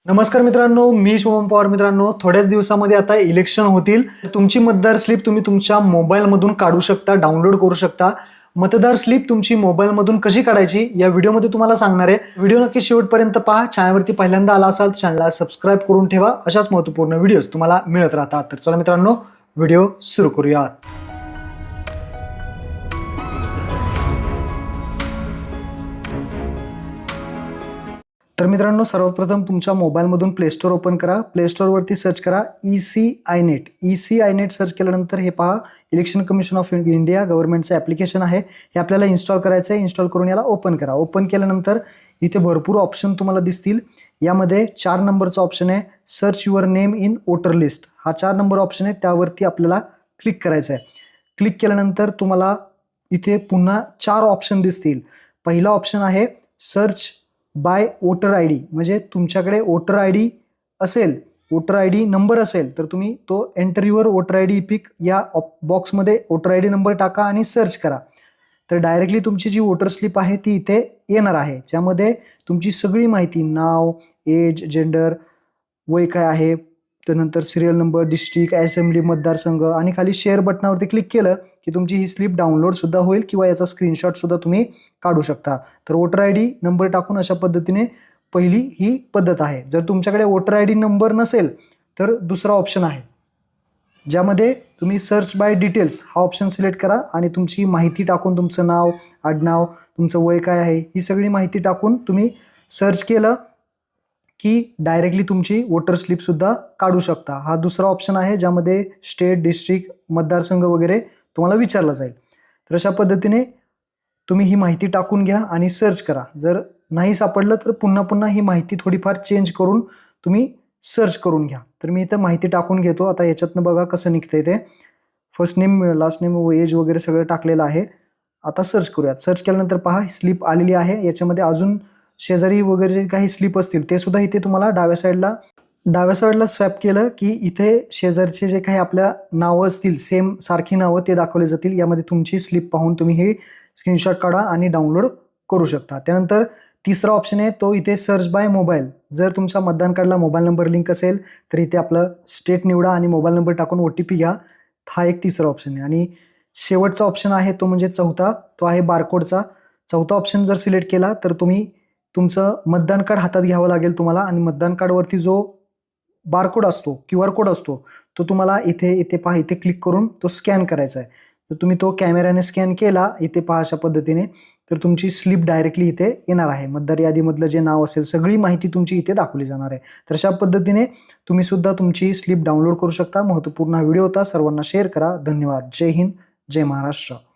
नमस्कार मित्रांनो, मी शुभम पवार. मित्रांनो, थोड्याच दिवसामध्ये आता इलेक्शन होतील. तुमची मतदार स्लिप तुम्ही तुमच्या मोबाईलमधून काढू शकता, डाउनलोड करू शकता. मतदार स्लिप तुमची मोबाईलमधून कशी काढायची या व्हिडिओमध्ये तुम्हाला सांगणार आहे. व्हिडिओ नक्की शेवटपर्यंत पहा. चॅनलवरती पहिल्यांदा आला असाल चॅनलला सबस्क्राईब करून ठेवा. अशाच महत्त्वपूर्ण व्हिडिओज तुम्हाला मिळत राहतात. तर चला मित्रांनो, व्हिडिओ सुरू करूयात. तर मित्रांनो, सर्वप्रथम तुमच्या मोबाईलमधून प्ले स्टोअर ओपन करा. प्ले स्टोअरवरती सर्च करा ECINET. ECINET सर्च केल्यानंतर हे पहा, इलेक्शन कमिशन ऑफ इंडिया गव्हर्नमेंटचं ॲप्लिकेशन आहे. हे आपल्याला इन्स्टॉल करायचं आहे. इन्स्टॉल करून याला ओपन करा. ओपन केल्यानंतर इथे भरपूर ऑप्शन तुम्हाला दिसतील. यामध्ये 4 नंबरचा ऑप्शन आहे, search your name in voter list. हा 4 नंबर ऑप्शन आहे, त्यावरती आपल्याला क्लिक करायचं आहे. क्लिक केल्यानंतर तुम्हाला इथे पुन्हा 4 ऑप्शन दिसतील. पहिला ऑप्शन आहे search by voter I D. म्हणजे तुमच्याकडे वोटर आय डी असेल, वोटर आय डी नंबर असेल तर तुम्ही तो enter your voter I D EPIC या बॉक्समध्ये वोटर आय डी नंबर टाका आणि सर्च करा. तर डायरेक्टली तुमची जी वोटर स्लिप आहे ती इथे येणार आहे, ज्यामध्ये तुमची सगळी माहिती, नाव, एज, जेंडर, वय काय आहे, त्यानंतर सिरियल नंबर, डिस्ट्रिक्ट, असेंब्ली, मतदारसंघ आणि खाली शेअर बटनावरती क्लिक केलं की तुमची ही स्लिप डाउनलोड सुद्धा होईल किंवा याचा स्क्रीनशॉट सुद्धा तुम्ही काढू शकता. तर वोटर आय डी नंबर टाकून अशा पद्धतीने पहिली ही पद्धत आहे. जर तुमच्याकडे वोटर आय डी नंबर नसेल तर दुसरा ऑप्शन आहे, ज्यामध्ये तुम्ही सर्च बाय डिटेल्स हा ऑप्शन सिलेक्ट करा आणि तुमची माहिती टाकून, तुमचं नाव, आडनाव, तुमचं वय काय आहे, ही सगळी माहिती टाकून तुम्ही सर्च केलं की डायरेक्टली तुमची वोटर स्लिपसुद्धा काढू शकता. हा दुसरा ऑप्शन आहे, ज्यामध्ये स्टेट, डिस्ट्रिक्ट, मतदारसंघ वगैरे तुम्हाला विचारला जाईल. तर अशा पद्धतीने तुम्ही ही माहिती टाकून घ्या आणि सर्च करा. जर नाही सापडलं तर पुन्हा ही माहिती थोडीफार चेंज करून तुम्ही सर्च करून घ्या. तर मी इथं माहिती टाकून घेतो. आता याच्यातनं बघा कसं निघतंय ते. First name, last name, age वगैरे सगळं टाकलेलं आहे. आता सर्च करूयात. सर्च केल्यानंतर पहा, स्लिप आलेली आहे. याच्यामध्ये अजून शेजारी वगैरे जे काही स्लिप असतील ते सुद्धा इथे तुम्हाला डाव्या साईडला स्वॅप केलं की इथे शेजारचे जे काही आपल्या नावं असतील, सेम सारखी नावं, ते दाखवले जातील. यामध्ये तुमची स्लिप पाहून तुम्ही हे स्क्रीनशॉट काढा आणि डाउनलोड करू शकता. त्यानंतर तिसरा ऑप्शन आहे तो इथे सर्च बाय मोबाईल. जर तुमच्या मतदान कार्डला मोबाईल नंबर लिंक असेल तर इथे आपलं स्टेट निवडा आणि मोबाईल नंबर टाकून OTP घ्या. हा एक तिसरा ऑप्शन आहे. आणि शेवटचा ऑप्शन आहे तो म्हणजे चौथा, तो आहे बारकोडचा. चौथा ऑप्शन जर सिलेक्ट केला तर तुम्ही तुमचं मतदान कार्ड हातात घ्यावं लागेल तुम्हाला, आणि मतदान कार्डवरती जो बारकोड असतो, QR कोड असतो, तो तुम्हाला इथे पहा, इथे क्लिक करून तो स्कॅन करायचा आहे. तर तुम्ही तो कॅमेऱ्याने स्कॅन केला, इथे पहा अशा पद्धतीने, तर तुमची स्लिप डायरेक्टली इथे येणार आहे. मतदार यादीमधलं जे नाव असेल, सगळी माहिती तुमची इथे दाखवली जाणार आहे. तर अशा पद्धतीने तुम्ही सुद्धा तुमची स्लिप डाउनलोड करू शकता. महत्त्वपूर्ण व्हिडिओ होता. सर्वांना शेअर करा. धन्यवाद. जय हिंद, जय महाराष्ट्र.